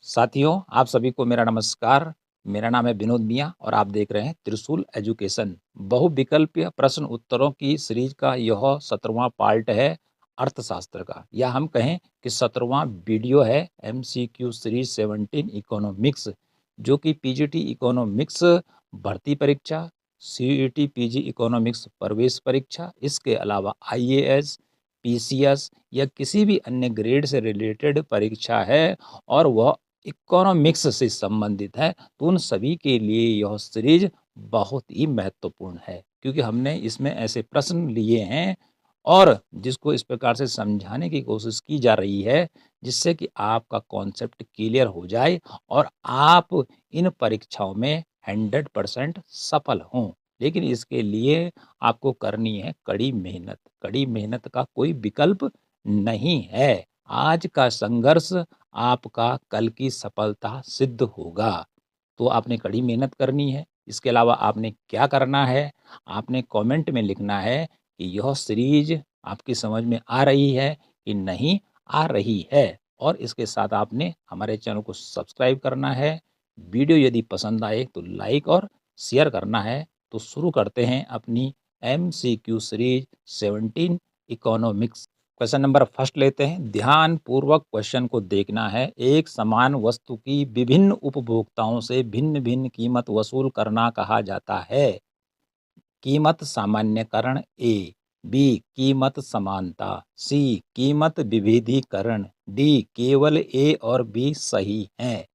साथियों, आप सभी को मेरा नमस्कार। मेरा नाम है विनोद मियाँ और आप देख रहे हैं त्रिशूल एजुकेशन। बहुविकल्पीय प्रश्न उत्तरों की सीरीज का यह 17वां पार्ट है अर्थशास्त्र का, या हम कहें कि 17वां वीडियो है एमसीक्यू सीरीज 17 इकोनॉमिक्स, जो कि पीजीटी इकोनॉमिक्स भर्ती परीक्षा, सीईटी पीजी इकोनॉमिक्स प्रवेश परीक्षा, इसके अलावा आईएएस, पीसीएस या किसी भी अन्य ग्रेड से रिलेटेड परीक्षा है और वह इकोनॉमिक्स से संबंधित है, तो उन सभी के लिए यह सीरीज बहुत ही महत्वपूर्ण है, क्योंकि हमने इसमें ऐसे प्रश्न लिए हैं और जिसको इस प्रकार से समझाने की कोशिश की जा रही है जिससे कि आपका कॉन्सेप्ट क्लियर हो जाए और आप इन परीक्षाओं में 100% सफल हों। लेकिन इसके लिए आपको करनी है कड़ी मेहनत। कड़ी मेहनत का कोई विकल्प नहीं है। आज का संघर्ष आपका कल की सफलता सिद्ध होगा। तो आपने कड़ी मेहनत करनी है। इसके अलावा आपने क्या करना है, आपने कमेंट में लिखना है कि यह सीरीज आपकी समझ में आ रही है कि नहीं आ रही है, और इसके साथ आपने हमारे चैनल को सब्सक्राइब करना है। वीडियो यदि पसंद आए तो लाइक और शेयर करना है। तो शुरू करते हैं अपनी MCQ series 17 economics. Question number first लेते हैं। ध्यान पूर्वक क्वेश्चन को देखना है। एक समान वस्तु की विभिन्न उपभोक्ताओं से भिन्न भिन्न कीमत वसूल करना कहा जाता है। कीमत सामान्यकरण ए, बी कीमत समानता, सी कीमत विभेदीकरण, डी केवल ए और बी सही हैं।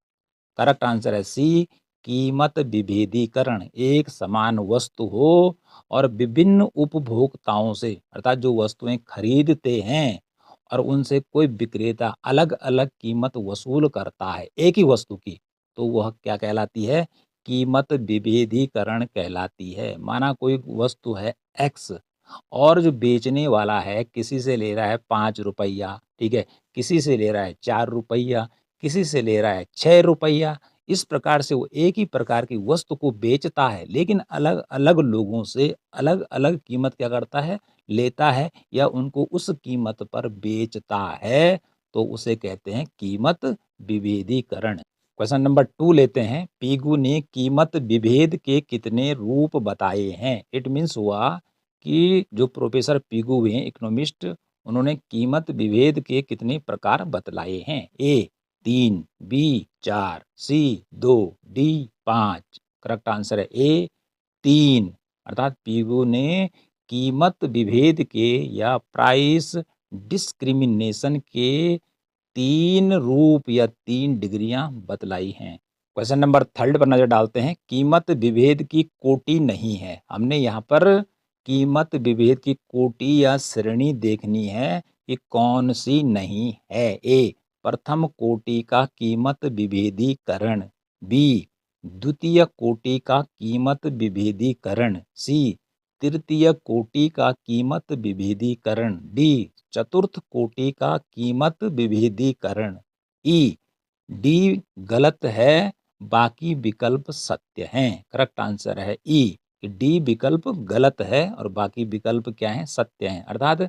करेक्ट आंसर है सी कीमत विभेदीकरण। एक समान वस्तु हो और विभिन्न उपभोक्ताओं से, अर्थात जो वस्तुएं खरीदते हैं और उनसे कोई विक्रेता अलग अलग कीमत वसूल करता है एक ही वस्तु की, तो वह क्या कहलाती है? कीमत विभेदीकरण कहलाती है। माना कोई वस्तु है एक्स और जो बेचने वाला है किसी से ले रहा है 5 रुपया, ठीक है, किसी से ले रहा है 4 रुपया, किसी से ले रहा है 6 रुपया। इस प्रकार से वो एक ही प्रकार की वस्तु को बेचता है, लेकिन अलग अलग लोगों से अलग अलग कीमत क्या करता है? लेता है, या उनको उस कीमत पर बेचता है। तो उसे कहते हैं कीमत विभेदीकरण। क्वेश्चन नंबर 2 लेते हैं। पीगू ने कीमत विभेद के कितने रूप बताए हैं? इट मीन्स हुआ कि जो प्रोफेसर पीगू हैं इकोनॉमिस्ट, उन्होंने कीमत विभेद के कितने प्रकार बतलाए हैं? ए 3, बी 4, सी 2, डी 5। करेक्ट आंसर है ए 3। अर्थात पीगू ने कीमत विभेद के या प्राइस डिस्क्रिमिनेशन के 3 रूप या 3 डिग्रियां बतलाई हैं। क्वेश्चन नंबर 3 पर नजर डालते हैं। कीमत विभेद की कोटि नहीं है। हमने यहाँ पर कीमत विभेद की कोटि या श्रेणी देखनी है कि कौन सी नहीं है। ए प्रथम कोटि का कीमत विभेदीकरण, बी द्वितीय कोटि का कीमत विभेदीकरण, सी तृतीय कोटि का कीमत विभेदीकरण, डी चतुर्थ कोटि का कीमत विभेदीकरण। ई डी गलत है, बाकी विकल्प सत्य हैं। करेक्ट आंसर है ई, डी विकल्प गलत है और बाकी विकल्प क्या हैं? सत्य हैं। अर्थात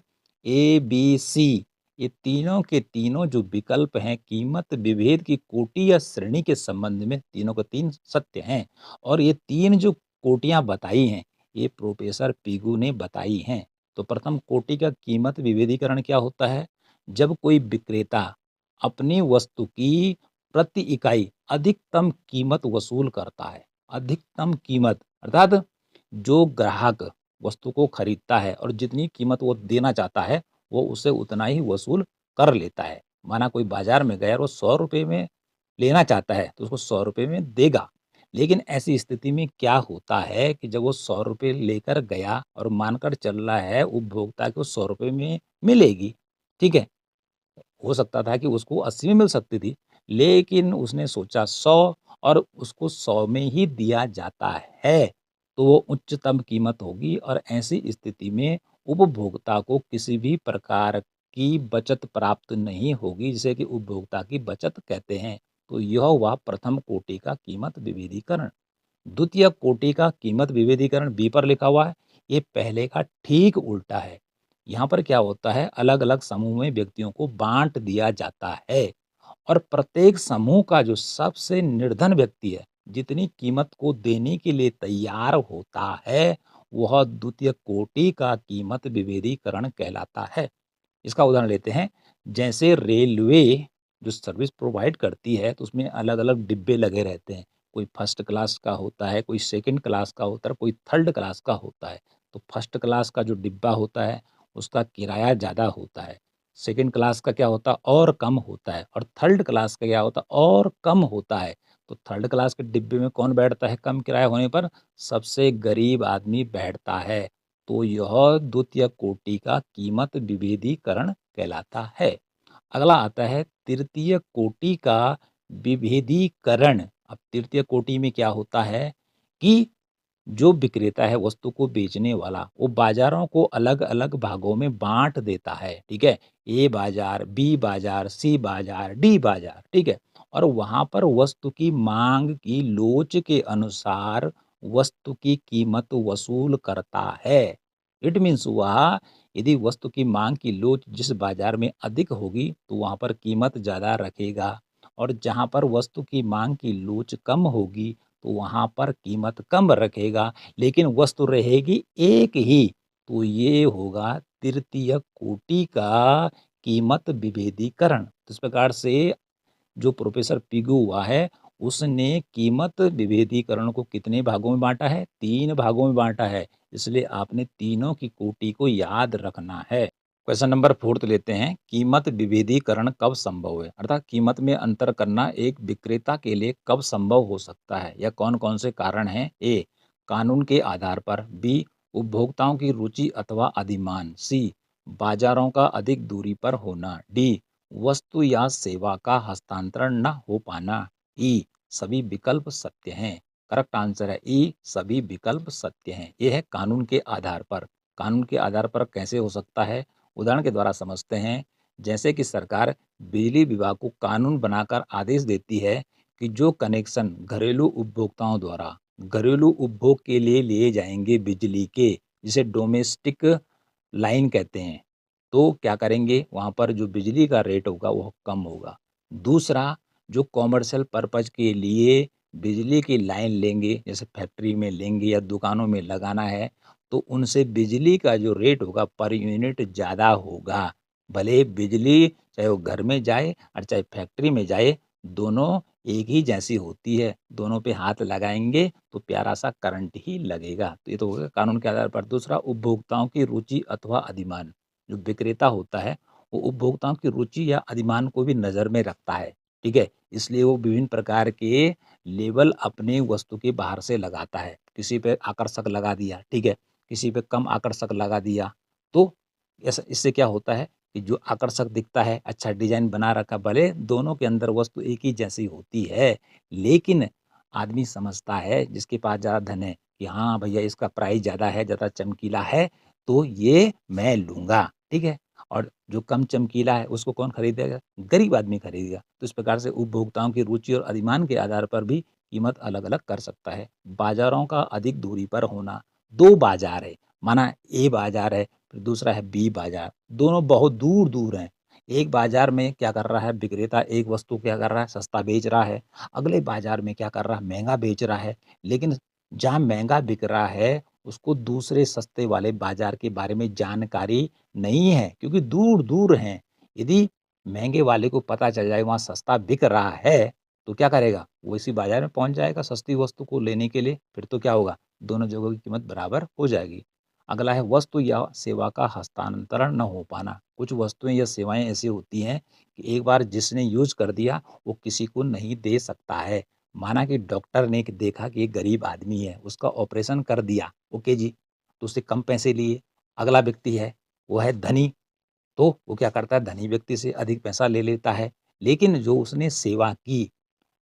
ए बी सी ये तीनों के तीनों जो विकल्प हैं कीमत विभेद की कोटि या श्रेणी के संबंध में तीनों के तीन सत्य हैं। और ये 3 जो कोटियां बताई हैं ये प्रोफेसर पीगू ने बताई हैं। तो प्रथम कोटि का कीमत विभेदीकरण क्या होता है? जब कोई विक्रेता अपनी वस्तु की प्रति इकाई अधिकतम कीमत वसूल करता है। अधिकतम कीमत अर्थात जो ग्राहक वस्तु को खरीदता है और जितनी कीमत वो देना चाहता है वो उसे उतना ही वसूल कर लेता है। माना कोई बाजार में गया और वो 100 रुपये में लेना चाहता है तो उसको 100 रुपये में देगा। लेकिन ऐसी स्थिति में क्या होता है कि जब वो 100 रुपये लेकर गया और मानकर चल रहा है उपभोक्ता को 100 रुपये में मिलेगी, ठीक है, हो सकता था कि उसको 80 में मिल सकती थी, लेकिन उसने सोचा 100 और उसको 100 में ही दिया जाता है, तो वो उच्चतम कीमत होगी और ऐसी स्थिति में उपभोक्ता को किसी भी प्रकार की बचत प्राप्त नहीं होगी, जिसे कि उपभोक्ता की बचत कहते हैं। तो यह हुआ प्रथम कोटि का कीमत विभेदीकरण। द्वितीय कोटि का कीमत विभेदीकरण बी पर लिखा हुआ है, ये पहले का ठीक उल्टा है। यहाँ पर क्या होता है? अलग अलग समूह में व्यक्तियों को बांट दिया जाता है और प्रत्येक समूह का जो सबसे निर्धन व्यक्ति है, जितनी कीमत को देने के लिए तैयार होता है, वह द्वितीय कोटि का कीमत विभेदीकरण कहलाता है। इसका उदाहरण लेते हैं, जैसे रेलवे जो सर्विस प्रोवाइड करती है, तो उसमें अलग-अलग डिब्बे लगे रहते हैं। कोई फर्स्ट क्लास का होता है, कोई सेकंड क्लास का होता है, कोई थर्ड क्लास का होता है। तो फर्स्ट क्लास का जो डिब्बा होता है, उसका किराया ज़्यादा होता है। सेकंड क्लास का क्या होता है, और कम होता है, और थर्ड क्लास का क्या होता है, और कम होता है। तो थर्ड क्लास के डिब्बे में कौन बैठता है कम किराया होने पर? सबसे गरीब आदमी बैठता है। तो यह द्वितीय कोटि का कीमत विभेदीकरण कहलाता है। अगला आता है तृतीय कोटि का विभेदीकरण। अब तृतीय कोटि में क्या होता है कि जो विक्रेता है वस्तु को बेचने वाला, वो बाजारों को अलग-अलग भागों में बाँट देता है, ठीक है? ए बाज़ार, बी बाज़ार, सी बाज़ार, डी बाज़ार, ठीक है? और वहाँ पर वस्तु की माँग की लोच के अनुसार वस्तु की कीमत वसूल करता है। इट मीन्स वह यदि वस्तु की माँग की लोच जिस बाज़ार में अधिक होगी, तो वहाँ पर कीमत ज़्यादा रखेगा, और जहाँ पर वस्तु की माँग की लोच कम होगी, तो वहाँ पर कीमत कम रखेगा, लेकिन वस्तु रहेगी एक ही। तो ये होगा तृतीय कोटि का कीमत विभेदीकरण। तो इस प्रकार से जो प्रोफ़ेसर पिगू हुआ है, उसने कीमत विभेदीकरण को कितने भागों में बाँटा है? 3 भागों में बाँटा है। इसलिए आपने तीनों की कोटि को याद रखना है। क्वेश्चन नंबर 4 लेते हैं, कीमत विभेदीकरण कब संभव है? अर्थात कीमत में अंतर करना एक विक्रेता के लिए कब संभव हो सकता है, या कौन-कौन से कारण हैं? ए, कानून के आधार पर, बी, उपभोक्ताओं की रुचि अथवा अधिमान, सी, बाज़ारों का अधिक दूरी पर होना, डी, वस्तु या सेवा का हस्तांतरण न हो पाना, ई, सभी विकल्प सत्य हैं। करेक्ट आंसर है ई, सभी विकल्प सत्य हैं। ये है कानून के आधार पर। कानून के आधार पर कैसे हो सकता है? उदाहरण के द्वारा समझते हैं। जैसे कि सरकार बिजली विभाग को कानून बनाकर आदेश देती है कि जो कनेक्शन घरेलू उपभोक्ताओं द्वारा घरेलू उपभोग के लिए लिए जाएंगे बिजली के, जिसे डोमेस्टिक लाइन कहते हैं, तो क्या करेंगे, वहाँ पर जो बिजली का रेट होगा वह कम होगा। दूसरा, जो कॉमर्शियल पर्पज़ के लिए बिजली की लाइन लेंगे, जैसे फैक्ट्री में लेंगे या दुकानों में लगाना है, तो उनसे बिजली का जो रेट होगा पर यूनिट ज़्यादा होगा। भले बिजली चाहे वो घर में जाए और चाहे फैक्ट्री में जाए, दोनों एक ही जैसी होती है। दोनों पे हाथ लगाएँगे तो प्यारा-सा करंट ही लगेगा। तो ये तो हो गया कानून के आधार पर। दूसरा, उपभोक्ताओं की रुचि अथवा अधिमान। जो विक्रेता होता है, वो उपभोक्ताओं की रुचि या अधिमान को भी नज़र में रखता है, ठीक है? इसलिए वो विभिन्न प्रकार के लेबल अपनी वस्तु के बाहर से लगाता है। किसी पे आकर्षक लगा दिया, ठीक है? किसी पे कम आकर्षक लगा दिया। तो ऐसा इससे क्या होता है कि जो आकर्षक दिखता है, अच्छा डिज़ाइन बना रखा, भले दोनों के अंदर वस्तु एक ही जैसी होती है, लेकिन आदमी समझता है जिसके पास ज़्यादा धन है कि हाँ भैया इसका प्राइस ज़्यादा है, ज़्यादा चमकीला है, तो ये मैं लूँगा, ठीक है? और जो कम चमकीला है उसको कौन खरीदेगा? गरीब आदमी खरीदेगा। तो इस प्रकार से उपभोक्ताओं की रुचि और अधिमान के आधार पर भी कीमत अलग-अलग कर सकता है। बाज़ारों का अधिक दूरी पर होना, 2 बाज़ार है, माना ए बाज़ार है, फिर दूसरा है बी बाज़ार, दोनों बहुत दूर-दूर हैं। एक बाज़ार में क्या कर रहा है विक्रेता, एक वस्तु क्या कर रहा है सस्ता बेच रहा है, अगले बाज़ार में क्या कर रहा है महँगा बेच रहा है। लेकिन जहाँ महँगा बिक रहा है, उसको दूसरे सस्ते वाले बाज़ार के बारे में जानकारी नहीं है, क्योंकि दूर-दूर हैं। यदि महँगे वाले को पता चल जाए वहाँ सस्ता बिक रहा है, तो क्या करेगा? वो इसी बाज़ार में पहुँच जाएगा सस्ती वस्तु को लेने के लिए, फिर तो क्या होगा? दोनों जगहों की कीमत बराबर हो जाएगी। अगला है वस्तु या सेवा का हस्तांतरण न हो पाना। कुछ वस्तुएँ या सेवाएँ ऐसी होती हैं कि एक बार जिसने यूज़ कर दिया, वो किसी को नहीं दे सकता है। माना कि डॉक्टर ने देखा कि एक गरीब आदमी है, उसका ऑपरेशन कर दिया, ओके जी, तो उससे कम पैसे लिए। अगला व्यक्ति है, वो है धनी, तो वो क्या करता है धनी व्यक्ति से अधिक पैसा ले लेता है। लेकिन जो उसने सेवा की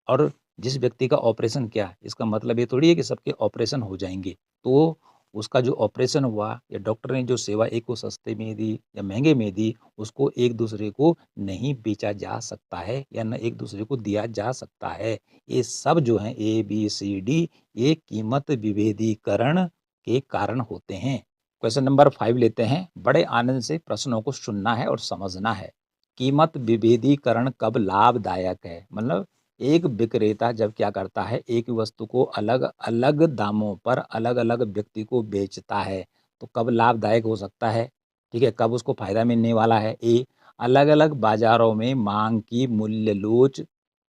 और जिस व्यक्ति का ऑपरेशन किया, इसका मतलब ये थोड़ी है कि सबके ऑपरेशन हो जाएँगे। तो उसका जो ऑपरेशन हुआ या डॉक्टर ने जो सेवा एक को सस्ते में दी या महँगे में दी, उसको एक-दूसरे को नहीं बेचा जा सकता है या ना एक-दूसरे को दिया जा सकता है। ये सब जो हैं ए, बी, सी, डी, ये कीमत विभेदीकरण के कारण होते हैं। क्वेश्चन नंबर 5 लेते हैं। बड़े आनंद से प्रश्नों को सुनना है और समझना है। कीमत विभेदीकरण कब लाभदायक है? मतलब एक विक्रेता जब क्या करता है, एक वस्तु को अलग-अलग दामों पर अलग-अलग व्यक्ति को बेचता है, तो कब लाभदायक हो सकता है? ठीक है, कब उसको फ़ायदा मिलने वाला है? ए, अलग-अलग बाज़ारों में माँग की मूल्य लोच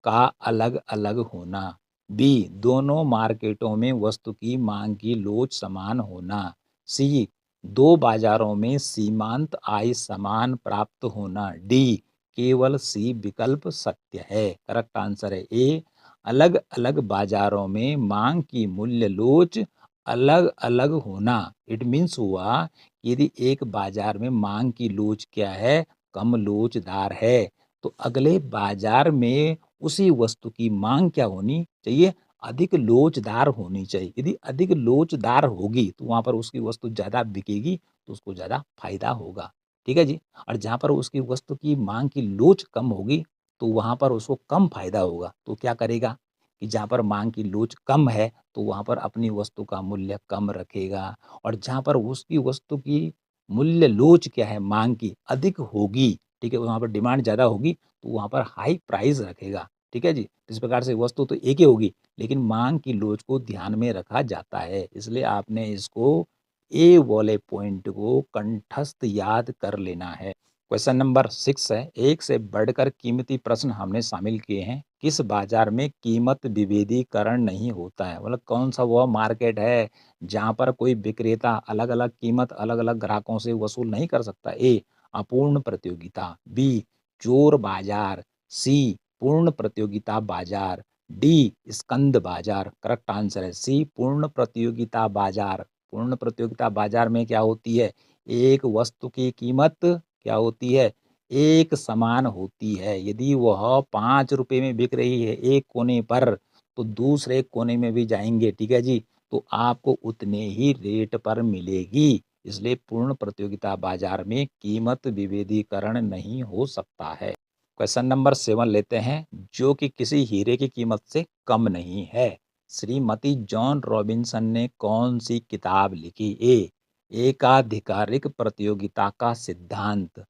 का अलग-अलग होना। बी, दोनों मार्केटों में वस्तु की माँग की लोच समान होना। सी, दो बाज़ारों में सीमांत आय समान प्राप्त होना। डी, केवल सी विकल्प सत्य है। करेक्ट आंसर है ए, अलग-अलग बाज़ारों में माँग की मूल्य लोच अलग-अलग होना। इट मीन्स हुआ कि यदि एक बाज़ार में माँग की लोच क्या है? कम लोचदार है, तो अगले बाज़ार में उसी वस्तु की माँग क्या होनी चाहिए? अधिक लोचदार होनी चाहिए। यदि अधिक लोचदार होगी, तो वहाँ पर उसकी वस्तु ज़्यादा बिकेगी, तो उसको ज़्यादा फ़ायदा होगा। ठीक है जी? और जहाँ पर उसकी वस्तु की माँग की लोच कम होगी, तो वहाँ पर उसको कम फ़ायदा होगा। तो क्या करेगा कि जहाँ पर माँग की लोच कम है, तो वहाँ पर अपनी वस्तु का मूल्य कम रखेगा, और जहाँ पर उसकी वस्तु की मूल्य लोच क्या है, माँग की अधिक होगी, ठीक है? वहाँ पर डिमांड ज़्यादा होगी, तो वहाँ पर हाई प्राइस रखेगा। ठीक है जी? इस प्रकार से वस्तु तो एक ही होगी, लेकिन माँग की लोच को ध्यान में रखा जाता है। इसलिए आपने इसको ए वाले पॉइंट को कंठस्थ याद कर लेना है। क्वेश्चन नंबर 6 है, एक से बढ़कर कीमती प्रश्न हमने शामिल किए हैं। किस बाजार में कीमत विभेदीकरण नहीं होता है? मतलब कौन सा वह मार्केट है जहाँ पर कोई विक्रेता अलग-अलग कीमत अलग-अलग ग्राहकों से वसूल नहीं कर सकता? ए, अपूर्ण प्रतियोगिता। बी, चोर बाजार। सी, पूर्ण प्रतियोगिता बाजार। डी, स्कंद बाजार। करेक्ट आंसर है सी, पूर्ण प्रतियोगिता बाजार। पूर्ण प्रतियोगिता बाजार में क्या होती है? एक वस्तु की कीमत क्या होती है? एक समान होती है। यदि वह 5 रुपए में बिक रही है एक कोने पर, तो दूसरे कोने में भी जाएँगे, ठीक है जी? तो आपको उतने ही रेट पर मिलेगी। इसलिए पूर्ण प्रतियोगिता बाजार में कीमत विभेदीकरण नहीं हो सकता है। क्वेश्चन नंबर 7 लेते हैं, जो कि किसी हीरे की कीमत से कम नहीं है। श्रीमती जॉन रॉबिन्सन ने कौन सी किताब लिखी? ए, एकाधिकारिक प्रतियोगिता का सिद्धांत,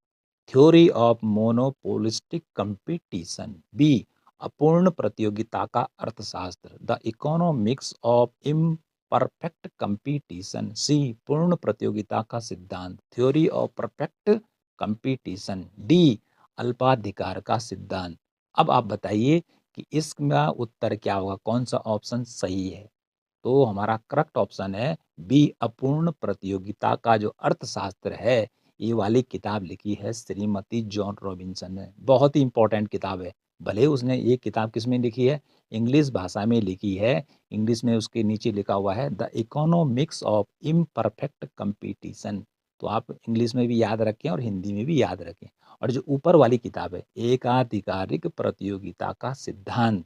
theory of monopolistic competition. B, अपूर्ण प्रतियोगिता का अर्थशास्त्र, the economics of imperfect competition. C, पूर्ण प्रतियोगिता का सिद्धांत, theory of perfect competition. D, अल्पाधिकार का सिद्धांत। अब आप बताइए कि इसका उत्तर क्या होगा, कौन सा ऑप्शन सही है? तो हमारा करेक्ट ऑप्शन है बी, अपूर्ण प्रतियोगिता का जो अर्थशास्त्र है, ये वाली किताब लिखी है श्रीमती जॉन रॉबिन्सन ने। बहुत ही इंपॉर्टेंट किताब है। भले उसने ये किताब किस में लिखी है? इंग्लिश भाषा में लिखी है। इंग्लिश में उसके नीचे लिखा हुआ है the economics of imperfect competition. तो आप इंग्लिश में भी याद रखें और हिंदी में भी याद रखें। और जो ऊपर वाली किताब है, एकाधिकारिक प्रतियोगिता का सिद्धांत,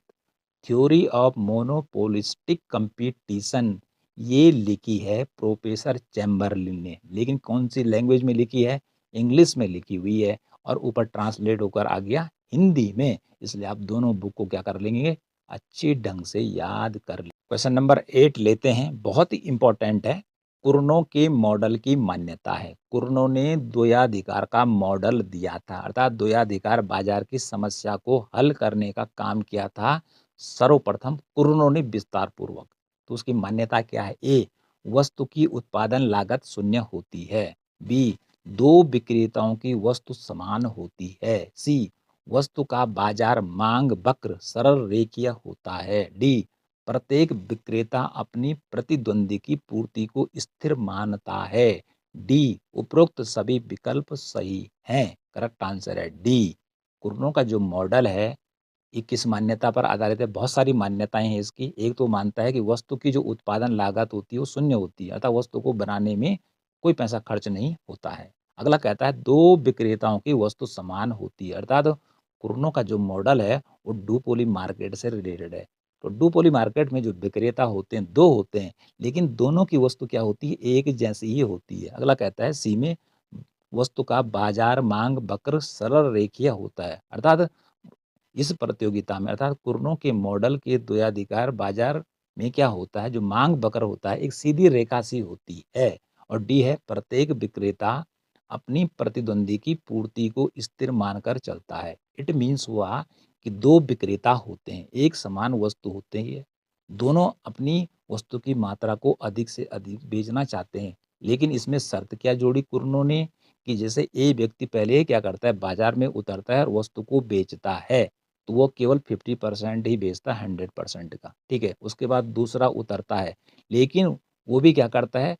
थ्योरी ऑफ मोनोपोलिस्टिक कंपटीशन, ये लिखी है प्रोफेसर चैम्बरलिन ने। लेकिन कौन सी लैंग्वेज में लिखी है? इंग्लिश में लिखी हुई है, और ऊपर ट्रांसलेट होकर आ गया हिंदी में। इसलिए आप दोनों बुक को क्या कर लेंगे? अच्छे ढंग से याद कर लेंगे। क्वेश्चन नंबर 8 लेते हैं, बहुत ही इंपॉर्टेंट है। कुर्नो के मॉडल की मान्यता है। कुर्नो ने द्वयाधिकार का मॉडल दिया था, अर्थात द्वयाधिकार बाजार की समस्या को हल करने का काम किया था सर्वप्रथम कुर्नो ने विस्तार पूर्वक। तो उसकी मान्यता क्या है? ए, वस्तु की उत्पादन लागत शून्य होती है। बी, दो विक्रेताओं की वस्तु समान होती है। सी, वस्तु का बाजार मांग वक्र सरल रेखीय होता है। डी, प्रत्येक विक्रेता अपनी प्रतिद्वंदी की पूर्ति को स्थिर मानता है। डी, उपरोक्त सभी विकल्प सही हैं। करेक्ट आंसर है डी। कुर्नो का जो मॉडल है, ये किस मान्यता पर आधारित है? बहुत सारी मान्यताएँ हैं इसकी। एक तो मानता है कि वस्तु की जो उत्पादन लागत होती है वो शून्य होती है, अर्थात वस्तु को बनाने में कोई पैसा खर्च नहीं होता है। अगला कहता है 2 विक्रेताओं की वस्तु समान होती है, अर्थात कुर्नो का जो मॉडल है वो डुओपोली मार्केट से रिलेटेड है। तो डुओपोली मार्केट में जो विक्रेता होते हैं 2 होते हैं, लेकिन दोनों की वस्तु क्या होती है? एक जैसी ही होती है। अगला कहता है सी में वस्तु का बाजार मांग वक्र सरल रेखीय होता है, अर्थात इस प्रतियोगिता में, अर्थात कुर्नो के मॉडल के द्वयाधिकार बाजार में क्या होता है? जो मांग वक्र होता है एक सीधी रेखा सी होती है। और डी है, प्रत्येक विक्रेता अपनी प्रतिद्वंदी की पूर्ति को स्थिर मानकर चलता है। इट मीन्स हुआ कि दो विक्रेता होते हैं, एक समान वस्तु होते हैं, दोनों अपनी वस्तु की मात्रा को अधिक से अधिक बेचना चाहते हैं, लेकिन इसमें शर्त क्या जोड़ी कुर्नो ने कि जैसे ए व्यक्ति पहले क्या करता है, बाजार में उतरता है और वस्तु को बेचता है, तो वो केवल 50% ही बेचता है 100% का, ठीक है। उसके बाद दूसरा उतरता है, लेकिन वो भी क्या करता है,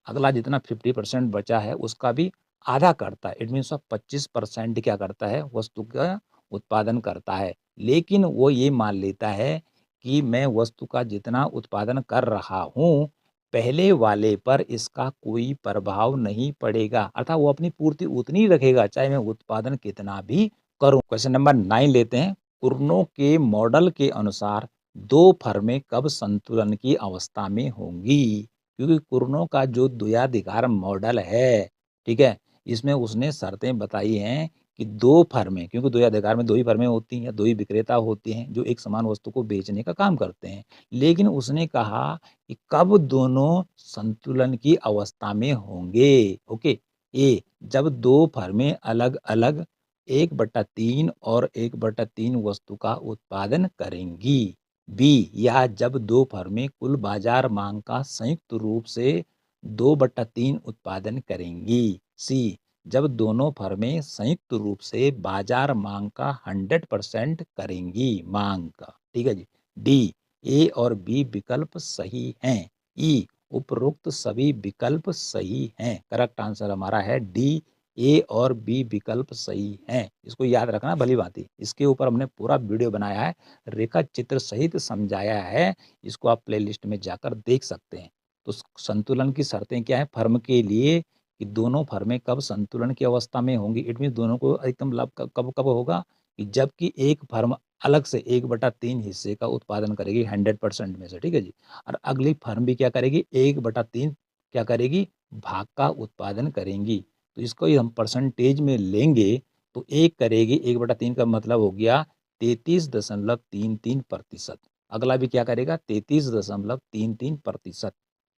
अगला जितना 50% बचा है उसका भी आधा करता है। इट मीन्स 25% क्या करता है, वस्तु का उत्पादन करता है, लेकिन वो ये मान लेता है कि मैं वस्तु का जितना उत्पादन कर रहा हूँ, पहले वाले पर इसका कोई प्रभाव नहीं पड़ेगा, अर्थात वो अपनी पूर्ति उतनी ही रखेगा चाहे मैं उत्पादन कितना भी करूँ। क्वेश्चन नंबर 9 लेते हैं। कुर्नो के मॉडल के अनुसार दो फर्में कब संतुलन की अवस्था में होंगी? क्योंकि कुर्नो का जो द्वयाधिकार मॉडल है, ठीक है, इसमें उसने शर्तें बताई हैं कि दो फर्में, क्योंकि द्वयाधिकार में दो ही फर्में होती हैं, दो ही विक्रेता होते हैं जो एक समान वस्तु को बेचने का काम करते हैं, लेकिन उसने कहा कि कब दोनों संतुलन की अवस्था में होंगे। ओके, ए, जब दो फर्में अलग अलग 1/3 और 1/3 वस्तु का उत्पादन करेंगी। बी, या जब दो फर्में कुल बाजार मांग का संयुक्त रूप से 2/3 उत्पादन करेंगी। सी, जब दोनों फर्में संयुक्त रूप से बाजार मांग का 100% करेंगी मांग का, ठीक है जी। डी, ए और बी विकल्प सही हैं। ई, उपरोक्त सभी विकल्प सही हैं। करेक्ट आंसर हमारा है डी, ए और बी विकल्प सही हैं। इसको याद रखना भली भांति, इसके ऊपर हमने पूरा वीडियो बनाया है, रेखा चित्र सहित समझाया है, इसको आप प्लेलिस्ट में जाकर देख सकते हैं। तो संतुलन की शर्तें क्या है फर्म के लिए कि दोनों फर्में कब संतुलन की अवस्था में होंगी, इट मीन दोनों को अधिकतम लाभ कब कब होगा कि जबकि एक फर्म अलग से 1/3 हिस्से का उत्पादन करेगी 100% में से, ठीक है जी, और अगली फर्म भी क्या करेगी 1/3 क्या करेगी भाग का उत्पादन करेंगी। तो इसको ही हम परसेंटेज में लेंगे तो एक करेगी 1/3 का मतलब हो गया 33.33%। अगला भी क्या करेगा 33.33%,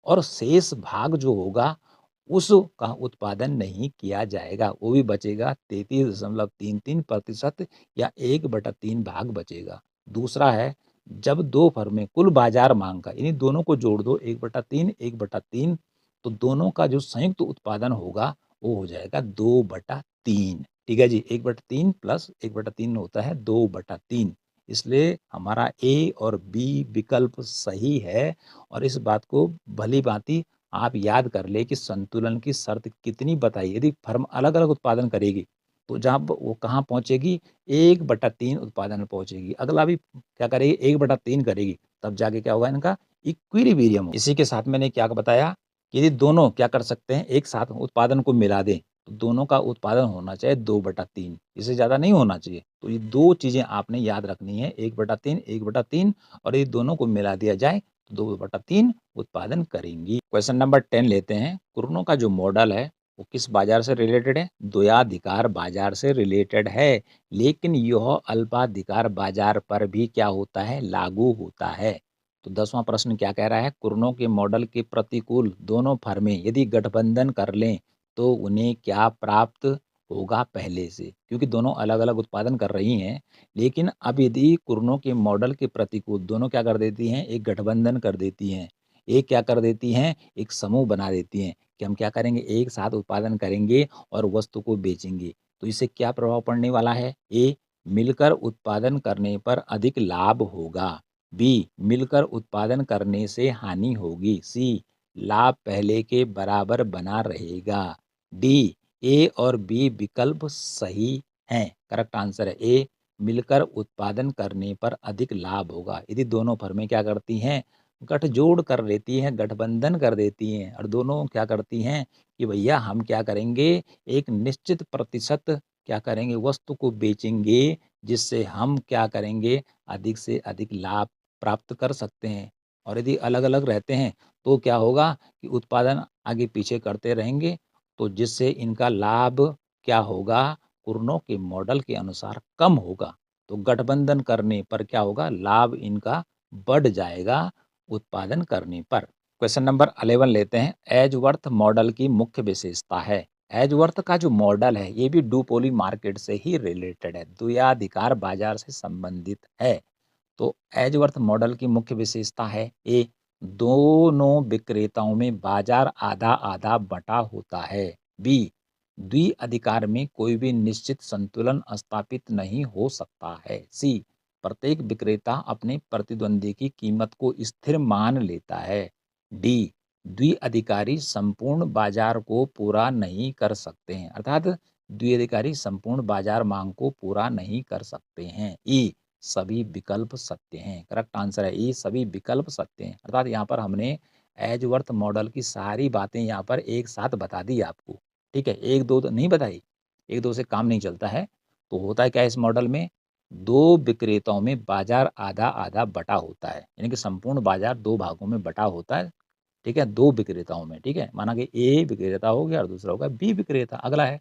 और शेष भाग जो होगा उसका उत्पादन नहीं किया जाएगा, वो भी बचेगा 33.33% या 1/3 भाग बचेगा। दूसरा है जब दो फर्में कुल बाजार मांग का, यानी दोनों को जोड़ दो 1/3 1/3, तो दोनों का जो संयुक्त उत्पादन होगा वो हो जाएगा 2/3, ठीक है जी। 1/3 प्लस 1/3 होता है 2/3, इसलिए हमारा ए और बी विकल्प सही है। और इस बात को भली भांति आप याद कर ले कि संतुलन की शर्त कितनी बताई, यदि फर्म अलग अलग उत्पादन करेगी तो जहाँ वो कहाँ पहुंचेगी 1/3 उत्पादन पहुंचेगी, अगला भी क्या करेगी 1/3 करेगी, तब जाके क्या होगा इनका इक्विलिब्रियम। इसी के साथ मैंने क्या बताया कि यदि दोनों क्या कर सकते हैं एक साथ उत्पादन को मिला दें तो दोनों का उत्पादन होना चाहिए 2/3, इससे ज्यादा नहीं होना चाहिए। तो ये दो चीजें आपने याद रखनी है 1/3 1/3, और ये दोनों को मिला दिया जाए तो 2/3 उत्पादन करेंगी। क्वेश्चन नंबर 10 लेते हैं। कुर्नो का जो मॉडल है वो किस बाजार से रिलेटेड है, द्वयाधिकार बाजार से रिलेटेड है, लेकिन यह अल्पाधिकार बाजार पर भी क्या होता है लागू होता है। तो 10वां प्रश्न क्या कह रहा है, कुर्नो के मॉडल के प्रतिकूल दोनों फर्में यदि गठबंधन कर लें तो उन्हें क्या प्राप्त होगा पहले से, क्योंकि दोनों अलग अलग उत्पादन कर रही हैं, लेकिन अब यदि कुर्नो के मॉडल के प्रतिकूल दोनों क्या कर देती हैं एक गठबंधन कर देती हैं, एक क्या कर देती हैं एक समूह बना देती हैं कि हम क्या करेंगे एक साथ उत्पादन करेंगे और वस्तु को बेचेंगे, तो इससे क्या प्रभाव पड़ने वाला है, ए, मिलकर उत्पादन करने पर अधिक लाभ होगा, बी, मिलकर उत्पादन करने से हानि होगी, सी, लाभ पहले के बराबर बना रहेगा, डी, ए और बी विकल्प सही हैं। करेक्ट आंसर है ए, मिलकर उत्पादन करने पर अधिक लाभ होगा। यदि दोनों फर्में क्या करती हैं गठजोड़ कर लेती हैं, गठबंधन कर देती हैं, और दोनों क्या करती हैं कि भैया हम क्या करेंगे एक निश्चित प्रतिशत क्या करेंगे वस्तु को बेचेंगे, जिससे हम क्या करेंगे अधिक से अधिक लाभ प्राप्त कर सकते हैं। और यदि अलग अलग रहते हैं तो क्या होगा कि उत्पादन आगे पीछे करते रहेंगे, तो जिससे इनका लाभ क्या होगा कुर्नो के मॉडल के अनुसार कम होगा। तो गठबंधन करने पर क्या होगा लाभ इनका बढ़ जाएगा उत्पादन करने पर। क्वेश्चन नंबर 11 लेते हैं। एजवर्थ मॉडल की मुख्य विशेषता है। एजवर्थ का जो मॉडल है ये भी डुओपोली मार्केट से ही रिलेटेड है, द्वैधाधिकार बाजार से संबंधित है। तो एजवर्थ मॉडल की मुख्य विशेषता है ए, दोनों विक्रेताओं में बाजार आधा आधा बटा होता है। बी, द्विअधिकार में कोई भी निश्चित संतुलन स्थापित नहीं हो सकता है। सी, प्रत्येक विक्रेता अपने प्रतिद्वंदी की कीमत को स्थिर मान लेता है। डी, द्विअधिकारी संपूर्ण बाजार को पूरा नहीं कर सकते हैं, अर्थात द्विअधिकारी संपूर्ण बाजार मांग को पूरा नहीं कर सकते हैं। ई, सभी विकल्प सत्य हैं। करेक्ट आंसर है ई, सभी विकल्प सत्य हैं। अर्थात यहाँ पर हमने एजवर्थ मॉडल की सारी बातें यहाँ पर एक साथ बता दी आपको, ठीक है, एक दो तो नहीं बताई, एक दो से काम नहीं चलता है। तो होता है क्या इस मॉडल में, दो विक्रेताओं में बाजार आधा आधा बटा होता है, यानी कि संपूर्ण बाजार दो भागों में बटा होता है, ठीक है, दो विक्रेताओं में, ठीक है, माना कि ए विक्रेता हो गया और दूसरा होगा बी विक्रेता। अगला है,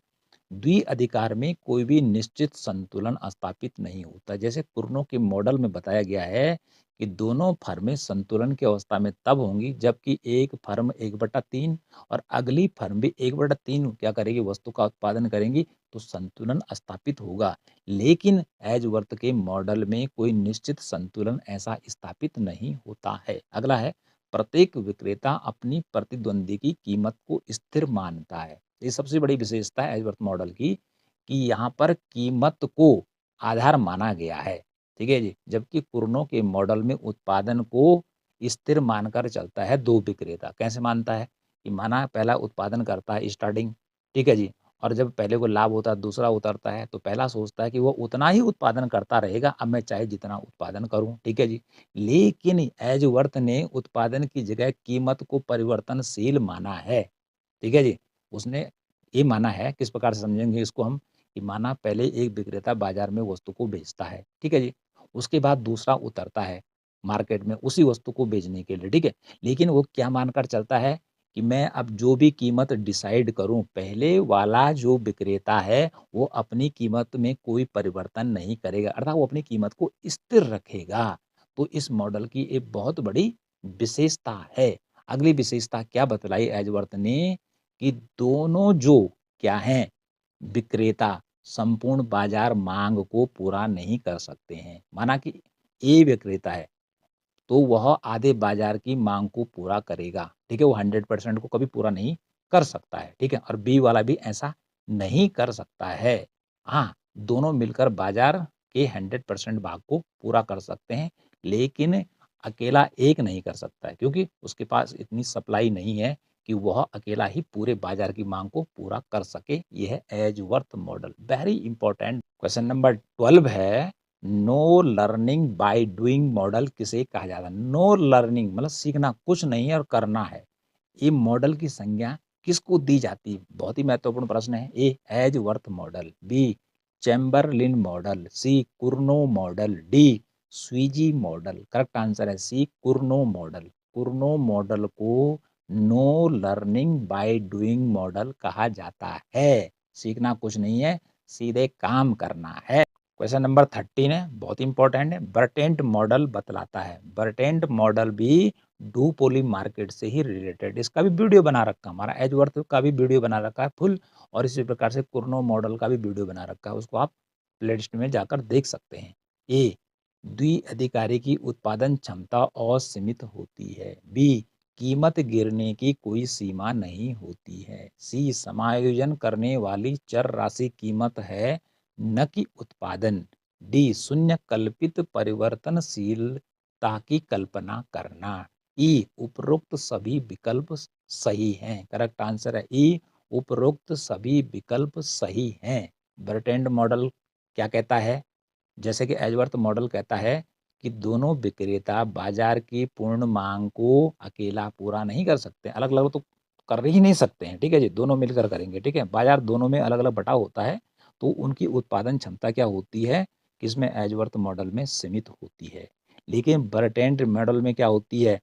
द्विअधिकार में कोई भी निश्चित संतुलन स्थापित नहीं होता। जैसे कुर्नो के मॉडल में बताया गया है कि दोनों फर्में संतुलन की अवस्था में तब होंगी जबकि एक फर्म 1/3 और अगली फर्म भी 1/3 क्या करेगी, वस्तु का उत्पादन करेंगी, तो संतुलन स्थापित होगा। लेकिन एजवर्थ के मॉडल में कोई निश्चित संतुलन ऐसा स्थापित नहीं होता है। अगला है, प्रत्येक विक्रेता अपनी प्रतिद्वंदी की कीमत को स्थिर मानता है। ये सबसे बड़ी विशेषता है एजवर्थ मॉडल की कि यहाँ पर कीमत को आधार माना गया है, ठीक है जी, जबकि कुर्नो के मॉडल में उत्पादन को स्थिर मानकर चलता है दो विक्रेता। कैसे मानता है कि माना पहला उत्पादन करता है स्टार्टिंग, ठीक है जी, और जब पहले को लाभ होता है दूसरा उतरता है तो पहला सोचता है कि वो उतना ही उत्पादन करता रहेगा, अब मैं चाहे जितना उत्पादन करूं, ठीक है जी। लेकिन एजवर्थ ने उत्पादन की जगह कीमत को परिवर्तनशील माना है, ठीक है जी। उसने ये माना है, किस प्रकार से समझेंगे इसको हम, कि माना पहले एक विक्रेता बाजार में वस्तु को बेचता है, ठीक है जी, उसके बाद दूसरा उतरता है मार्केट में उसी वस्तु को बेचने के लिए, ठीक है, लेकिन वो क्या मानकर चलता है कि मैं अब जो भी कीमत डिसाइड करूं, पहले वाला जो विक्रेता है वो अपनी कीमत में कोई परिवर्तन नहीं करेगा, अर्थात वो अपनी कीमत को स्थिर रखेगा। तो इस मॉडल की एक बहुत बड़ी विशेषता है। अगली विशेषता क्या बतलाई एजवर्थ ने कि दोनों जो क्या हैं, विक्रेता संपूर्ण बाजार मांग को पूरा नहीं कर सकते हैं। माना कि ए विक्रेता है तो वह आधे बाजार की मांग को पूरा करेगा, ठीक है, वो 100% को कभी पूरा नहीं कर सकता है, ठीक है, और बी वाला भी ऐसा नहीं कर सकता है। हाँ, दोनों मिलकर बाजार के 100% भाग को पूरा कर सकते हैं, लेकिन अकेला एक नहीं कर सकता है क्योंकि उसके पास इतनी सप्लाई नहीं है कि वह अकेला ही पूरे बाजार की मांग को पूरा कर सके। यह है Edgeworth model. Very important question number 12 है, no learning by doing model किसे कहा जाता है? नो लर्निंग मतलब सीखना कुछ नहीं है और करना है, ये मॉडल की संज्ञा किसको दी जाती है? बहुत ही महत्वपूर्ण प्रश्न है। A Edgeworth model, B Chamberlin model, C Cournot model, D Sweezy model. Correct answer है C Cournot model. Cournot model को no learning by doing model कहा जाता है। सीखना कुछ नहीं है, सीधे काम करना है। क्वेश्चन नंबर 13 है, बहुत इंपॉर्टेंट है, बर्टेंट मॉडल बतलाता है। बर्टेंट मॉडल भी डुओपोली मार्केट से ही रिलेटेड, इसका भी वीडियो बना रखा हमारा, एजवर्थ का भी वीडियो बना रखा है फुल, और इसी प्रकार से कुर्नो मॉडल का भी वीडियो बना रखा है, उसको आप प्लेलिस्ट में जाकर देख सकते हैं। ए द्विअधिकारी की उत्पादन क्षमता असीमित होती है। बी कीमत गिरने की कोई सीमा नहीं होती है। सी समायोजन करने वाली चर राशि कीमत है न कि उत्पादन। डी शून्य कल्पित परिवर्तनशीलता की कल्पना करना। ई उपरोक्त सभी विकल्प सही हैं। करेक्ट आंसर है ई, उपरोक्त सभी विकल्प सही हैं। बर्टेंड मॉडल क्या कहता है? जैसे कि एजवर्थ मॉडल कहता है कि दोनों विक्रेता बाजार की पूर्ण मांग को अकेला पूरा नहीं कर सकते, अलग अलग तो कर ही नहीं सकते हैं, ठीक है जी, दोनों मिलकर करेंगे, ठीक है, बाजार दोनों में अलग अलग बटा होता है, तो उनकी उत्पादन क्षमता क्या होती है, किसमें, एजवर्थ मॉडल में सीमित होती है। लेकिन बर्टेंट मॉडल में क्या होती है,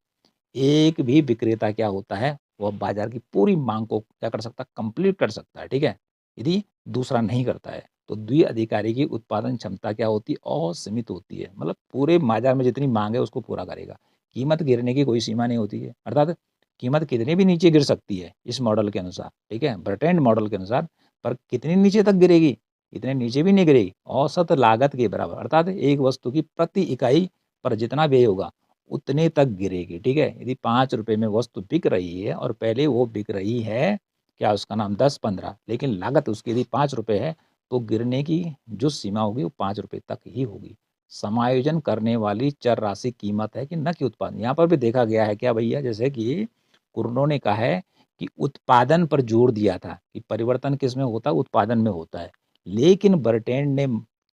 एक भी विक्रेता क्या होता है, वह बाजार की पूरी मांग को क्या कर सकता है, कंप्लीट कर सकता है, ठीक है, यदि दूसरा नहीं करता है। तो द्विअधिकारी की उत्पादन क्षमता क्या होती है, असीमित होती है, मतलब पूरे बाजार में जितनी मांग है उसको पूरा करेगा। कीमत गिरने की कोई सीमा नहीं होती है, अर्थात कीमत कितने भी नीचे गिर सकती है इस मॉडल के अनुसार, ठीक है, बर्टेंड मॉडल के अनुसार, पर कितनी नीचे तक गिरेगी, इतने नीचे भी नहीं गिरेगी, औसत लागत के बराबर, अर्थात एक वस्तु की प्रति इकाई पर जितना व्यय होगा उतने तक गिरेगी, ठीक है। यदि 5 रुपए में वस्तु बिक रही है और पहले वो बिक रही है, क्या उसका नाम 10-15, लेकिन लागत उसकी यदि 5 रुपए है, तो गिरने की जो सीमा होगी वो 5 रुपए तक ही होगी। समायोजन करने वाली चर राशि कीमत है कि न कि उत्पादन। यहाँ पर भी देखा गया है क्या भैया, जैसे कि कुर्नो ने कहा है कि उत्पादन पर जोर दिया था कि परिवर्तन किस में होता है, उत्पादन में होता है, लेकिन बर्टेंड ने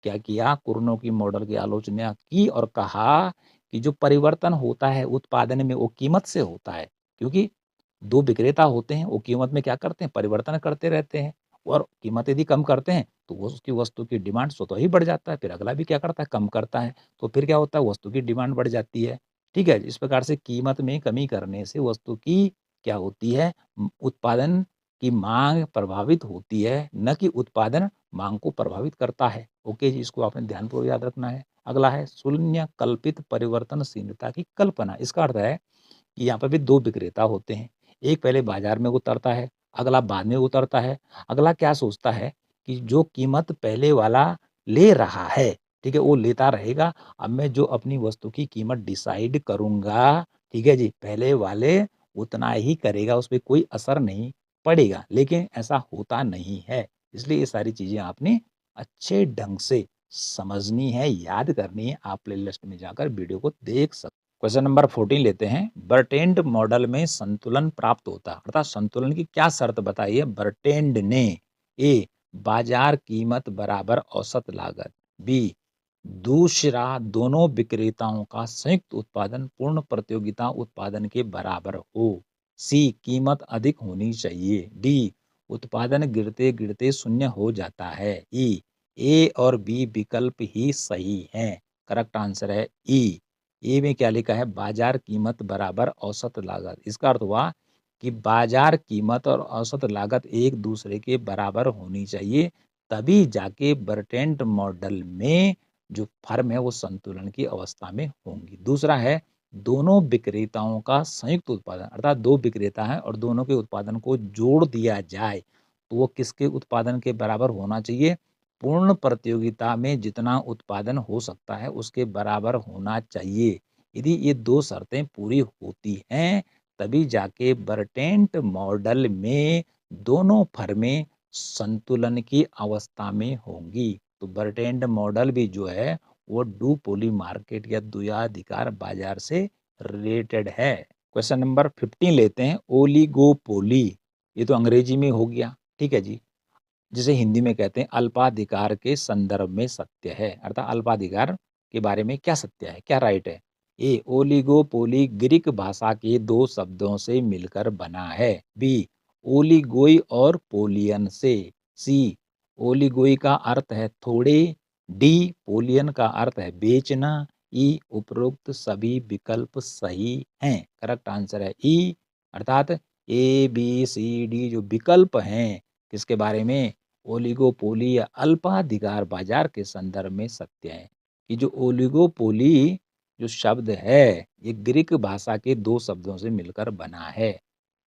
क्या किया, कुर्नो की मॉडल की आलोचना की और कहा कि जो परिवर्तन होता है उत्पादन में वो कीमत से होता है, क्योंकि दो विक्रेता होते हैं, वो कीमत में क्या करते हैं, परिवर्तन करते रहते हैं, और कीमत यदि कम करते हैं तो वो उसकी वस्तु की डिमांड स्वतः ही बढ़ जाता है, फिर अगला भी क्या करता है, कम करता है, तो फिर क्या होता है, वस्तु की डिमांड बढ़ जाती है, ठीक है। इस प्रकार से कीमत में कमी करने से वस्तु की क्या होती है, उत्पादन की मांग प्रभावित होती है, न कि उत्पादन मांग को प्रभावित करता है। ओके जी, इसको आपने ध्यानपूर्वक याद रखना है। अगला है शून्य कल्पित परिवर्तनशीलता की कल्पना। इसका अर्थ है कि यहाँ पर भी दो विक्रेता होते हैं, एक पहले बाजार में उतरता है, अगला बाद में उतरता है। अगला क्या सोचता है कि जो कीमत पहले वाला ले रहा है, ठीक है, वो लेता रहेगा, अब मैं जो अपनी वस्तु की कीमत डिसाइड करूंगा, ठीक है जी, पहले वाले उतना ही करेगा, उस पर कोई असर नहीं पड़ेगा, लेकिन ऐसा होता नहीं है। इसलिए ये सारी चीजें आपने अच्छे ढंग से समझनी है, याद करनी है। आप प्लेलिस्ट में जाकर वीडियो को देख सकते। क्वेश्चन नंबर 14 लेते हैं। बर्टेंड मॉडल में संतुलन प्राप्त होता है, अर्थात संतुलन की क्या शर्त बताई है बर्टेंड ने। ए, बाजार कीमत बराबर औसत लागत। बी, दूसरा दोनों विक्रेताओं का संयुक्त उत्पादन पूर्ण प्रतियोगिता उत्पादन के बराबर हो। सी, कीमत अधिक होनी चाहिए। डी, उत्पादन गिरते गिरते शून्य हो जाता है। ई, ए और बी विकल्प ही सही हैं। करेक्ट आंसर है ई। ए में क्या लिखा है, बाजार कीमत बराबर औसत लागत। इसका अर्थ हुआ कि बाजार कीमत और औसत लागत एक दूसरे के बराबर होनी चाहिए, तभी जाके बर्टेंट मॉडल में जो फर्म है वो संतुलन की अवस्था में होंगी। दूसरा है दोनों विक्रेताओं का संयुक्त उत्पादन, अर्थात दो विक्रेता हैं और दोनों के उत्पादन को जोड़ दिया जाए तो वो किसके उत्पादन के बराबर होना चाहिए, पूर्ण प्रतियोगिता में जितना उत्पादन हो सकता है उसके बराबर होना चाहिए। यदि ये दो शर्तें पूरी होती हैं तभी जाके बर्टेंट मॉडल में दोनों फर्में संतुलन की अवस्था में होंगी। तो बर्टेंट मॉडल भी जो है वो डुओपोली मार्केट या द्वैधाधिकार बाजार से रिलेटेड है। क्वेश्चन नंबर 15 लेते हैं। ओलिगोपोली, ये तो अंग्रेजी में हो गया, ठीक है जी, जिसे हिंदी में कहते हैं अल्पाधिकार के संदर्भ में सत्य है, अर्थात अल्पाधिकार के बारे में क्या सत्य है, क्या राइट है। ए, ओलिगोपोली ग्रीक भाषा के दो शब्दों से मिलकर बना है। बी, ओलिगोई और पोलियन से। सी, ओलिगोई का अर्थ है थोड़े। डी, पोलियन का अर्थ है बेचना। ई, उपरोक्त सभी विकल्प सही हैं। करेक्ट आंसर है ई, अर्थात ए बी सी डी जो विकल्प हैं किसके बारे में, ओलिगोपोली या अल्पाधिकार बाजार के संदर्भ में सत्य है। कि जो ओलिगोपोली जो शब्द है ये ग्रीक भाषा के दो शब्दों से मिलकर बना है,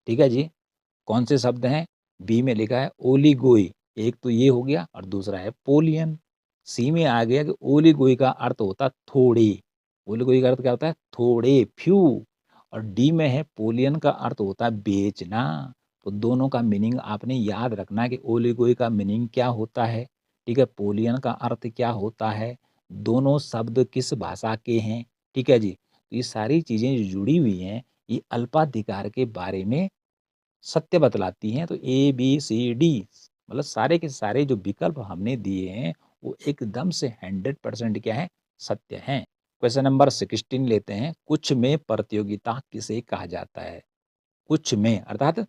ठीक है जी। कौन से शब्द हैं, बी में लिखा है ओलिगोई, एक तो ये हो गया और दूसरा है पोलियन। सी में आ गया कि ओलिगोई का अर्थ होता है थोड़े, ओलिगोई का अर्थ क्या होता है, थोड़े, फ्यू। और डी में है पोलियन का अर्थ होता है बेचना। तो दोनों का मीनिंग आपने याद रखना है कि ओलिगोई का मीनिंग क्या होता है, ठीक है, पोलियन का अर्थ क्या होता है, दोनों शब्द किस भाषा के हैं, ठीक है जी। तो ये सारी चीजें जो जुड़ी हुई हैं ये अल्पाधिकार के बारे में सत्य बतलाती हैं। तो ए बी सी डी मतलब सारे के सारे जो विकल्प हमने दिए हैं वो एकदम से 100% क्या है, सत्य हैं। क्वेश्चन नंबर 16 लेते हैं। कुछ में प्रतियोगिता किसे कहा जाता है। कुछ में अर्थात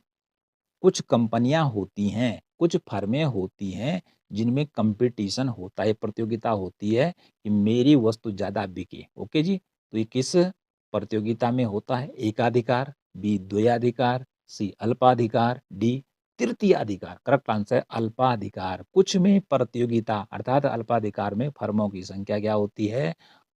कुछ कंपनियां होती हैं, कुछ फर्में होती हैं जिनमें कंपटीशन होता है, प्रतियोगिता होती है कि मेरी वस्तु ज्यादा बिके। ओके जी, तो ये किस प्रतियोगिता में होता है, एकाधिकार, बी द्वैधाधिकार, सी अल्पाधिकार, डी तृतीय अधिकार। करेक्ट आंसर है अल्पाधिकार। कुछ में प्रतियोगिता अर्थात अल्पाधिकार में फर्मों की संख्या क्या होती है,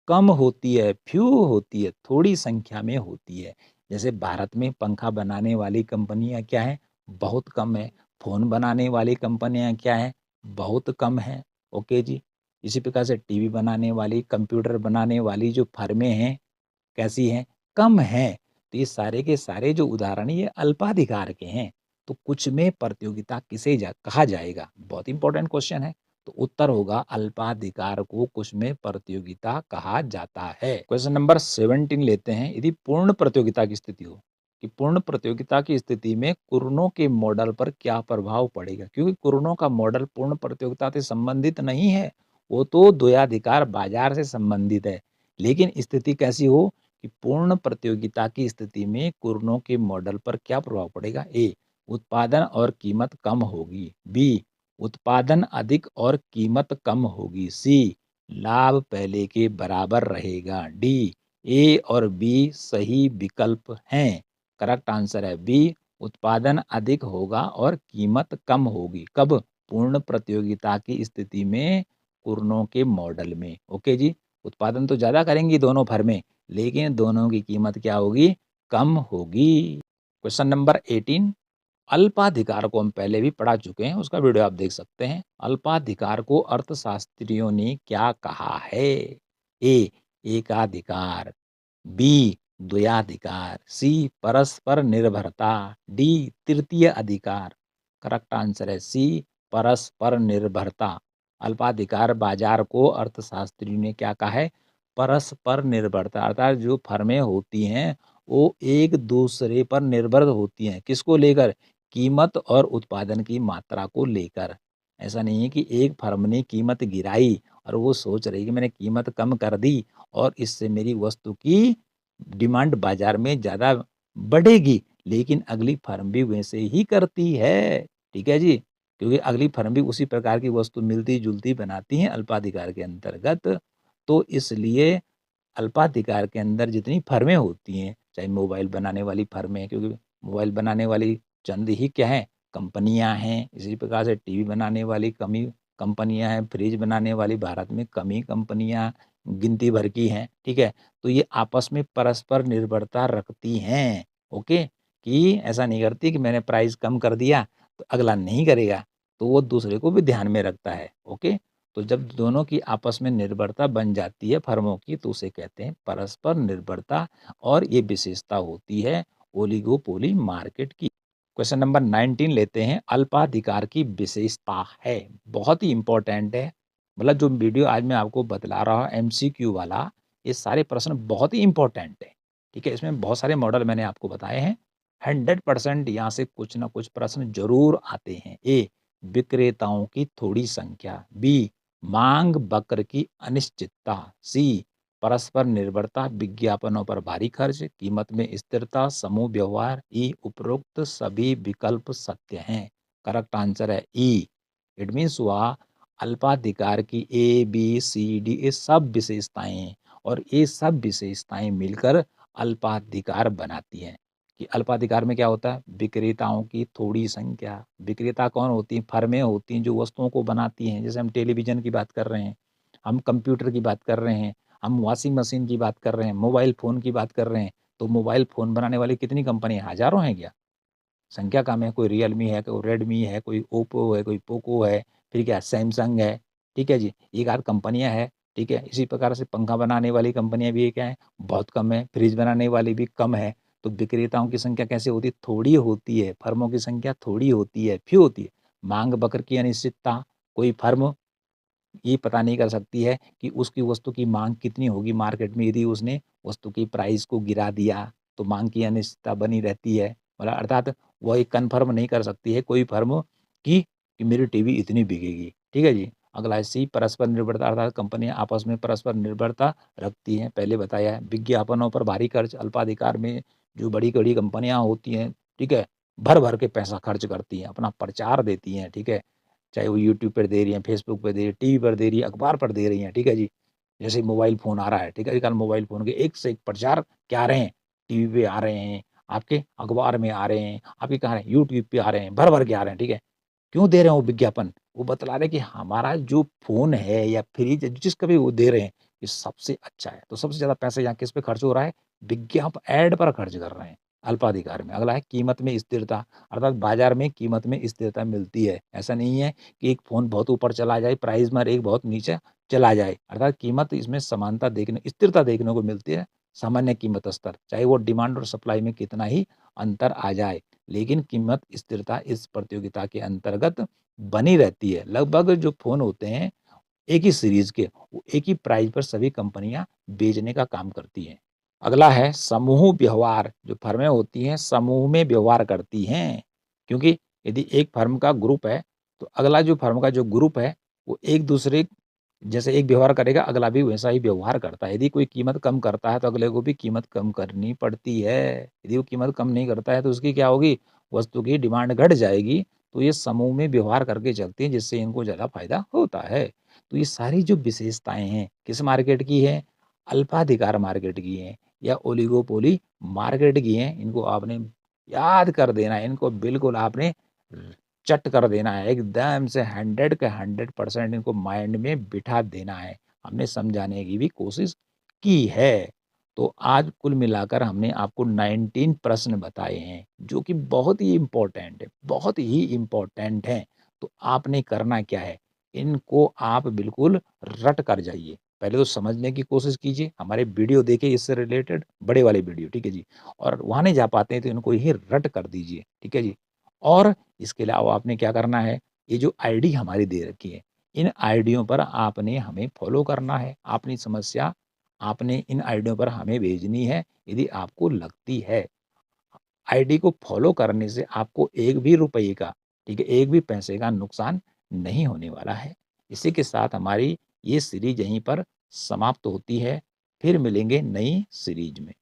कम होती है, फ्यू होती है, थोड़ी संख्या में होती है। जैसे भारत में पंखा बनाने वाली कंपनियाँ क्या हैं? बहुत कम है। फ़ोन बनाने वाली कंपनियाँ क्या हैं? बहुत कम हैं। ओके जी। इसी प्रकार से टीवी बनाने वाली, कंप्यूटर बनाने वाली जो फर्में हैं, कैसी हैं? कम हैं। तो ये सारे के सारे जो उदाहरण ये अल्पाधिकार के हैं। तो कुछ में प्रतियोगिता किसे कहा जाएगा? बहुत इंपॉर्टेंट क्वेश्चन है। तो उत्तर होगा अल्पाधिकार को कुछ में प्रतियोगिता कहा जाता है। क्वेश्चन नंबर 17 लेते हैं। यदि पूर्ण प्रतियोगिता की स्थिति हो, कि पूर्ण प्रतियोगिता की स्थिति में कुर्नों के मॉडल पर क्या प्रभाव पड़ेगा? क्योंकि कुर्नों का मॉडल पूर्ण प्रतियोगिता से संबंधित नहीं है, वो तो द्वयाधिकार बाजार से संबंधित है। लेकिन स्थिति कैसी हो कि पूर्ण प्रतियोगिता की स्थिति में कुर्नों के मॉडल पर क्या प्रभाव पड़ेगा? ए, उत्पादन और कीमत कम होगी। बी, उत्पादन अधिक और कीमत कम होगी। सी, लाभ पहले के बराबर रहेगा। डी, ए और बी सही विकल्प हैं। करेक्ट आंसर है बी, उत्पादन अधिक होगा और कीमत कम होगी। कब? पूर्ण प्रतियोगिता की स्थिति में कुर्नों के मॉडल में। ओके जी। उत्पादन तो ज़्यादा करेंगी दोनों फर्में, लेकिन दोनों की कीमत क्या होगी? कम होगी। क्वेश्चन नंबर 18, अल्पाधिकार को हम पहले भी पढ़ा चुके हैं, उसका वीडियो आप देख सकते हैं। अल्पाधिकार को अर्थशास्त्रियों ने क्या कहा है? ए, एकाधिकार। बी, द्वयाधिकार। सी, परस्पर निर्भरता। डी, तृतीय अधिकार। करेक्ट आंसर है सी, परस्पर निर्भरता। अल्पाधिकार बाजार को अर्थशास्त्री ने क्या कहा है? परस्पर निर्भरता, अर्थात जो फर्में होती हैं वो एक दूसरे पर निर्भर होती हैं। किसको लेकर? कीमत और उत्पादन की मात्रा को लेकर। ऐसा नहीं है कि एक फर्म ने कीमत गिराई और वो सोच रही कि मैंने कीमत कम कर दी और इससे मेरी वस्तु की डिमांड बाजार में ज़्यादा बढ़ेगी, लेकिन अगली फर्म भी वैसे ही करती है। ठीक है जी? क्योंकि अगली फर्म भी उसी प्रकार की वस्तु मिलती-जुलती बनाती हैं अल्पाधिकार के अंतर्गत। तो इसलिए अल्पाधिकार के अंदर जितनी फर्में होती हैं, चाहे मोबाइल बनाने वाली फर्में, क्योंकि मोबाइल बनाने वाली चंद ही क्या हैं? कंपनियाँ हैं। इसी प्रकार से टीवी बनाने वाली कम ही कंपनियाँ हैं, फ्रिज बनाने वाली भारत में कम ही कंपनियाँ गिनती भर की हैं, ठीक है? तो ये आपस में परस्पर निर्भरता रखती हैं, ओके? कि ऐसा नहीं करती कि मैंने प्राइस कम कर दिया, तो अगला नहीं करेगा, तो वो दूसरे को भी ध्यान में रखता है, ओके? तो जब दोनों की आपस में निर्भरता बन जाती है फर्मों की, तो उसे कहते हैं परस्पर निर्भरता और ये विशेषता होती है ओलिगोपोली मार्केट की। क्वेश्चन नंबर 19 लेते हैं, अल्पाधिकार की विशेषता है, बहुत ही इंपॉर्टेंट है। मतलब जो वीडियो आज मैं आपको बतला रहा हूँ एमसीक्यू वाला, ये सारे प्रश्न बहुत ही इंपॉर्टेंट है, ठीक है? इसमें बहुत सारे मॉडल मैंने आपको बताए हैं। 100% यहाँ से कुछ ना कुछ प्रश्न जरूर आते हैं। ए, विक्रेताओं की थोड़ी संख्या। बी, मांग वक्र की अनिश्चितता। सी, परस्पर निर्भरता, विज्ञापनों पर भारी खर्च, कीमत में स्थिरता, समूह व्यवहार। ई, उपरोक्त सभी विकल्प सत्य हैं। करेक्ट आंसर है ई। इट मीन्स हुआ अल्पाधिकार की ए बी सी डी ये सब विशेषताएं हैं और ये सब विशेषताएं मिलकर अल्पाधिकार बनाती हैं। कि अल्पाधिकार में क्या होता है? विक्रेताओं की थोड़ी संख्या। विक्रेता कौन होती हैं? फर्में होती हैं जो वस्तुओं को बनाती हैं। जैसे हम टेलीविजन की बात कर रहे हैं, हम कंप्यूटर की बात कर रहे हैं, हम वॉशिंग मशीन की बात कर रहे हैं, मोबाइल फ़ोन की बात कर रहे हैं। तो मोबाइल फ़ोन बनाने वाली कितनी कंपनियाँ? हज़ारों हैं क्या? संख्या कम है, कोई रियलमी है, कोई रेडमी है, कोई ओप्पो है, कोई पोको है, फिर क्या सैमसंग है, ठीक है जी। एक आध कंपनियाँ हैं, ठीक है। इसी प्रकार से पंखा बनाने वाली कंपनियाँ भी क्या है? बहुत कम है, फ्रिज बनाने वाली भी कम है। तो विक्रेताओं की संख्या कैसे होती है? थोड़ी होती है, फर्मों की संख्या थोड़ी होती है, फ्यू होती है। मांग वक्र की अनिश्चितता, कोई फर्म ये पता नहीं कर सकती है कि उसकी वस्तु की माँग कितनी होगी मार्केट में। यदि उसने वस्तु की प्राइस को गिरा दिया, तो माँग की अनिश्चितता बनी रहती है। मतलब अर्थात वो ये कन्फर्म नहीं कर सकती है कोई फर्म कि मेरी टीवी इतनी बिकेगी, ठीक है जी। अगला है सी, परस्पर निर्भरता, अर्थात कंपनियाँ आपस में परस्पर निर्भरता रखती हैं, पहले बताया है। विज्ञापनों पर भारी खर्च, अल्पाधिकार में जो बड़ी-बड़ी कंपनियाँ होती हैं, ठीक है, भर-भर के पैसा खर्च करती हैं, अपना प्रचार देती हैं, ठीक है। चाहे वो यूट्यूब पर दे रही हैं, फेसबुक पे दे रही है, टीवी पर दे रही है, अखबार पर दे रही हैं, ठीक है जी। जैसे मोबाइल फ़ोन आ रहा है, ठीक है, आजकल मोबाइल फ़ोन के एक से एक प्रचार क्या आ रहे हैं, टीवी पे आ रहे हैं, आपके अखबार में आ रहे हैं, आपके कहाँ हैं, यूट्यूब पे आ रहे हैं, भर-भर के आ रहे हैं, ठीक है। क्यों दे रहे हैं वो विज्ञापन? वो बतला रहे हैं कि हमारा जो फ़ोन है या फ्रिज है, जिसका भी वो दे रहे हैं, ये सबसे अच्छा है। तो सबसे ज़्यादा पैसा यहाँ किस पे खर्च हो रहा है? विज्ञापन ऐड पर खर्च कर रहे हैं, अल्पाधिकार में। अगला है कीमत में स्थिरता, अर्थात बाज़ार में कीमत में स्थिरता मिलती है। ऐसा नहीं है कि एक फ़ोन बहुत ऊपर चला जाए प्राइस में और एक बहुत नीचे चला जाए, अर्थात कीमत इसमें समानता देखने स्थिरता देखने को मिलती है, सामान्य कीमत स्तर, चाहे वो डिमांड और सप्लाई में कितना ही अंतर आ जाए, लेकिन कीमत स्थिरता इस प्रतियोगिता के अंतर्गत बनी रहती है। लगभग जो फ़ोन होते हैं एक ही सीरीज़ के, वो एक ही प्राइस पर सभी कंपनियाँ बेचने का काम करती हैं। अगला है समूह व्यवहार, जो फर्में होती हैं समूह में व्यवहार करती हैं, क्योंकि यदि एक फर्म का ग्रुप है, तो अगला जो फर्म का जो ग्रुप है, वो एक-दूसरे जैसे एक व्यवहार करेगा, अगला भी वैसा ही व्यवहार करता है। यदि कोई कीमत कम करता है, तो अगले को भी कीमत कम करनी पड़ती है। यदि वो कीमत कम नहीं करता है, तो उसकी क्या होगी? वस्तु की डिमांड घट जाएगी। तो ये समूह में व्यवहार करके चलती हैं, जिससे इनको ज़्यादा फ़ायदा होता है। तो ये सारी जो विशेषताएँ हैं, किस मार्केट की हैं? अल्पाधिकार मार्केट की हैं या ओलिगोपोली मार्केट की हैं। इनको आपने याद कर देना है, इनको बिल्कुल आपने चट कर देना है, एकदम से 100 के 100% इनको माइंड में बिठा देना है। हमने समझाने की भी कोशिश की है। तो आज कुल मिलाकर हमने आपको 19 प्रश्न बताए हैं, जो कि बहुत ही इम्पोर्टेंट है, बहुत ही इम्पोर्टेंट हैं। तो आपने करना क्या है? इनको आप बिल्कुल रट कर जाइए। पहले तो समझने की कोशिश कीजिए, हमारे वीडियो देखिए इससे रिलेटेड बड़े वाले वीडियो, ठीक है जी? और वहाँ नहीं जा पाते हैं तो इनको ही रट कर दीजिए, ठीक है जी? और इसके अलावा आपने क्या करना है, ये जो आईडी हमारी दे रखी है, इन आईडियों पर आपने हमें फ़ॉलो करना है। अपनी समस्या आपने इन आईडियों पर हमें भेजनी है, यदि आपको लगती है। आईडी को फ़ॉलो करने से आपको एक भी रुपये का, ठीक है, एक भी पैसे का नुकसान नहीं होने वाला है। इसी के साथ हमारी ये सीरीज़ यहीं पर समाप्त होती है। फिर मिलेंगे नई सीरीज़ में।